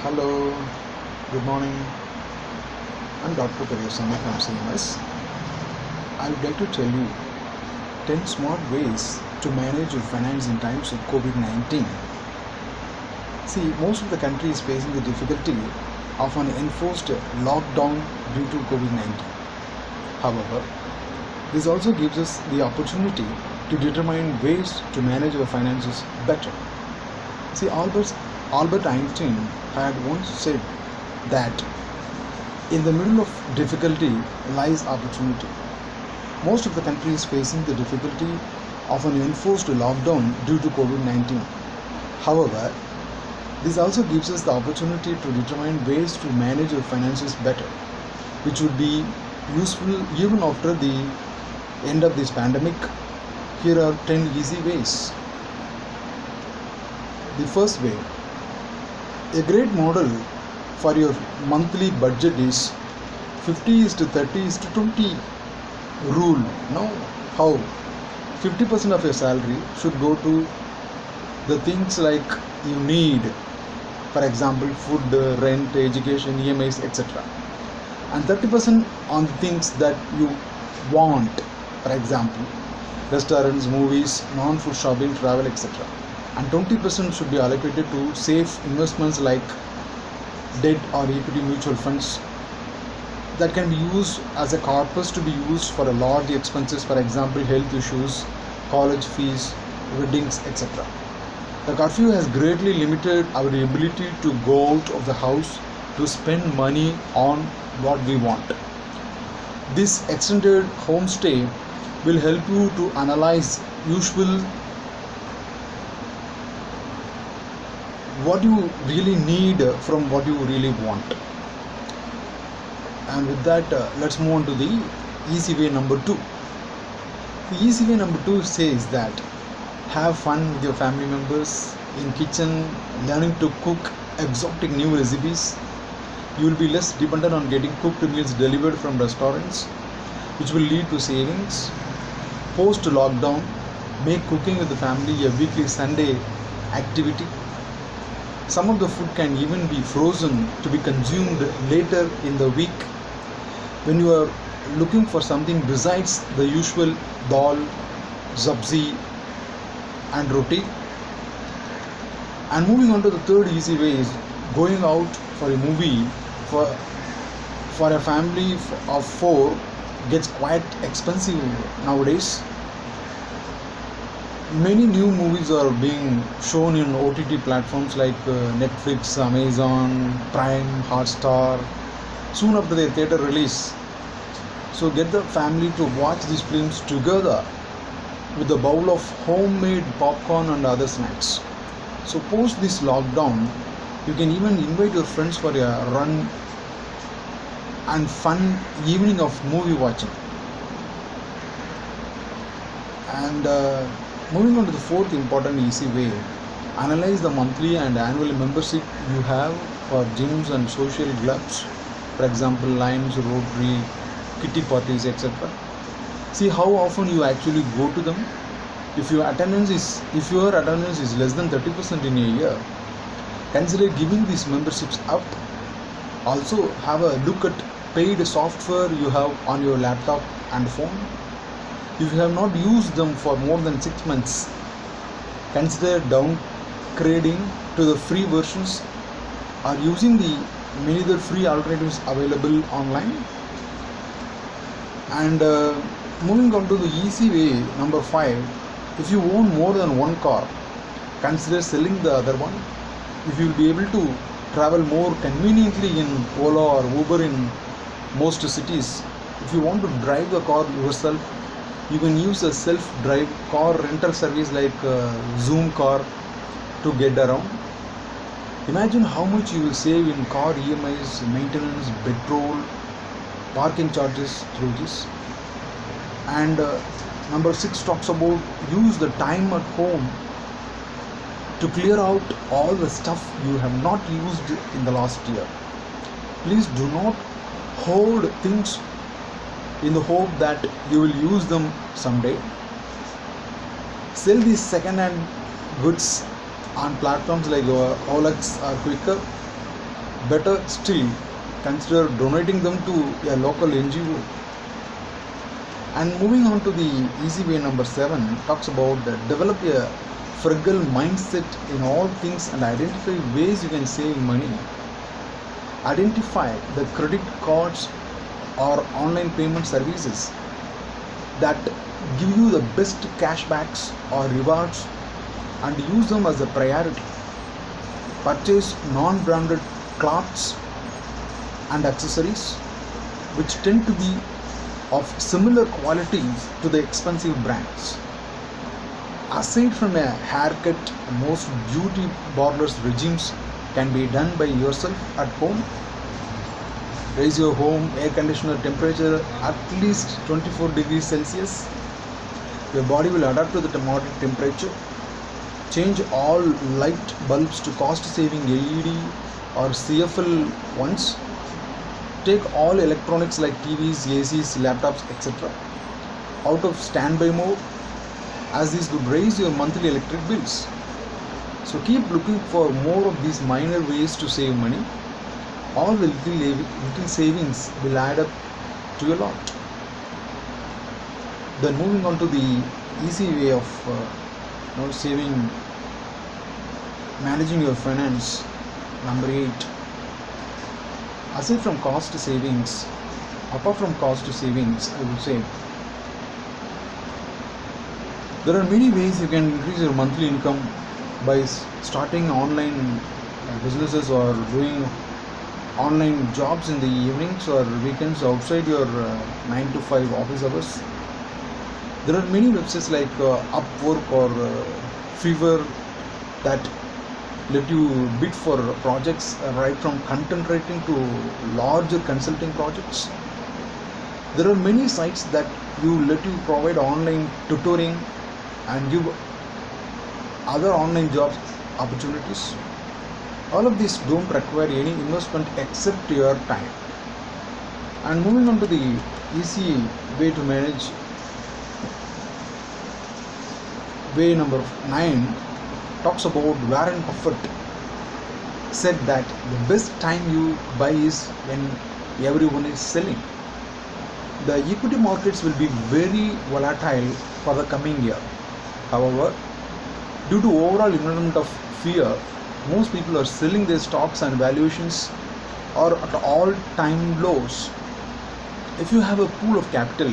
Hello, good morning. I'm Dr. Peryasamy from CMS. I would like to tell you 10 smart ways to manage your finance in times of COVID-19. See, most of the country is facing the difficulty of an enforced lockdown due to COVID-19. However, this also gives us the opportunity to determine ways to manage our finances better. See, Albert Einstein had once said that in the middle of difficulty lies opportunity. Most of the country is facing the difficulty of an enforced lockdown due to COVID-19. However, this also gives us the opportunity to determine ways to manage our finances better, which would be useful even after the end of this pandemic. Here are 10 easy ways. The first way, a great model for your monthly budget is 50:30:20 rule. Now, how 50% of your salary should go to the things like you need, for example, food, rent, education, EMIs, etc. And 30% on the things that you want, for example, restaurants, movies, non-food shopping, travel, etc. And 20% should be allocated to safe investments like debt or equity mutual funds that can be used as a corpus to be used for a large expenses, for example, health issues, college fees, weddings, etc. The curfew has greatly limited our ability to go out of the house to spend money on what we want. This extended homestay will help you to analyze what you really need from what you really want. And with that, let's move on to the easy way number 2. The easy way number 2 says that have fun with your family members in kitchen, learning to cook exotic new recipes. You will be less dependent on getting cooked meals delivered from restaurants, which will lead to savings. Post lockdown, make cooking with the family a weekly Sunday activity. Some of the food can even be frozen to be consumed later in the week when you are looking for something besides the usual dal, sabzi and roti. And moving on to the third easy way is going out for a movie for a family of 4 gets quite expensive nowadays. Many new movies are being shown in OTT platforms like Netflix, Amazon, Prime, Hotstar soon after their theatre release. So get the family to watch these films together with a bowl of homemade popcorn and other snacks. So post this lockdown, you can even invite your friends for a run and fun evening of movie watching. And moving on to the fourth important easy way, analyze the monthly and annual membership you have for gyms and social clubs, for example, Lions, Rotary, kitty parties, etc. See how often you actually go to them. If your attendance is less than 30% in a year, consider giving these memberships up. Also have a look at paid software you have on your laptop and phone. If you have not used them for more than 6 months, consider downgrading to the free versions or using the many other free alternatives available online. And moving on to the easy way number 5, if you own more than one car, consider selling the other one. If you will be able to travel more conveniently in Ola or Uber in most cities, if you want to drive the car yourself, you can use a self-drive car rental service like Zoom Car to get around. Imagine how much you will save in car EMIs, maintenance, petrol, parking charges through this. And number 6 talks about use the time at home to clear out all the stuff you have not used in the last year. Please do not hoard things in the hope that you will use them someday. Sell these second-hand goods on platforms like OLX or Quicker. Better still, consider donating them to a local NGO. And moving on to the easy way number 7, talks about develop a frugal mindset in all things and identify ways you can save money. Identify the credit cards or online payment services that give you the best cashbacks or rewards and use them as a priority. Purchase non-branded clothes and accessories which tend to be of similar qualities to the expensive brands. Aside from a haircut, most beauty parlors regimes can be done by yourself at home. Raise your home air conditioner temperature at least 24 degrees Celsius. Your body will adapt to the moderate temperature. Change all light bulbs to cost saving LED or CFL ones. Take all electronics like TVs, ACs, laptops, etc. out of standby mode, as this would raise your monthly electric bills. So keep looking for more of these minor ways to save money. All the little savings will add up to a lot. Then moving on to the easy way of saving, managing your finance, number 8. Aside from cost savings, apart from cost savings, I would say there are many ways you can increase your monthly income by starting online businesses or doing online jobs in the evenings or weekends outside your 9 to 5 office hours. There are many websites like Upwork or Fiverr that let you bid for projects right from content writing to larger consulting projects. There are many sites that let you provide online tutoring and give other online jobs opportunities. All of these don't require any investment except your time. And moving on to the easy way to manage, way number 9 talks about Warren Buffett said that the best time you buy is when everyone is selling. The equity markets will be very volatile for the coming year. However, due to overall environment of fear, most people are selling their stocks and valuations are at all-time lows. If you have a pool of capital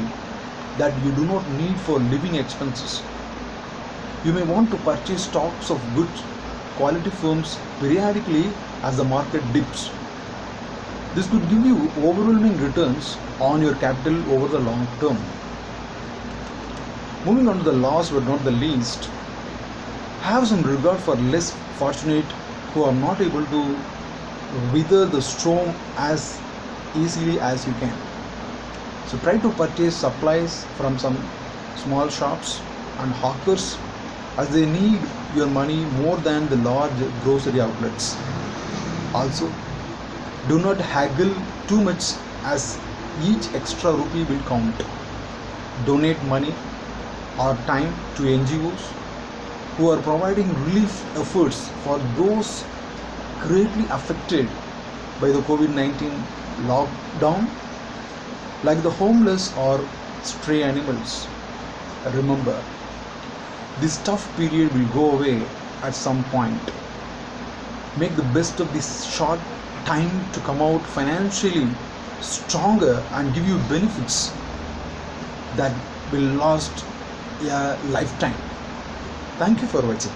that you do not need for living expenses, you may want to purchase stocks of good quality firms periodically as the market dips. This could give you overwhelming returns on your capital over the long term. Moving on to the last but not the least, have some regard for less fortunate who are not able to weather the storm as easily as you can. So try to purchase supplies from some small shops and hawkers, as they need your money more than the large grocery outlets. Also, do not haggle too much, as each extra rupee will count. Donate money or time to NGOs who are providing relief efforts for those greatly affected by the COVID-19 lockdown, like the homeless or stray animals. Remember, this tough period will go away at some point. Make the best of this short time to come out financially stronger and give you benefits that will last a lifetime. Thank you for watching.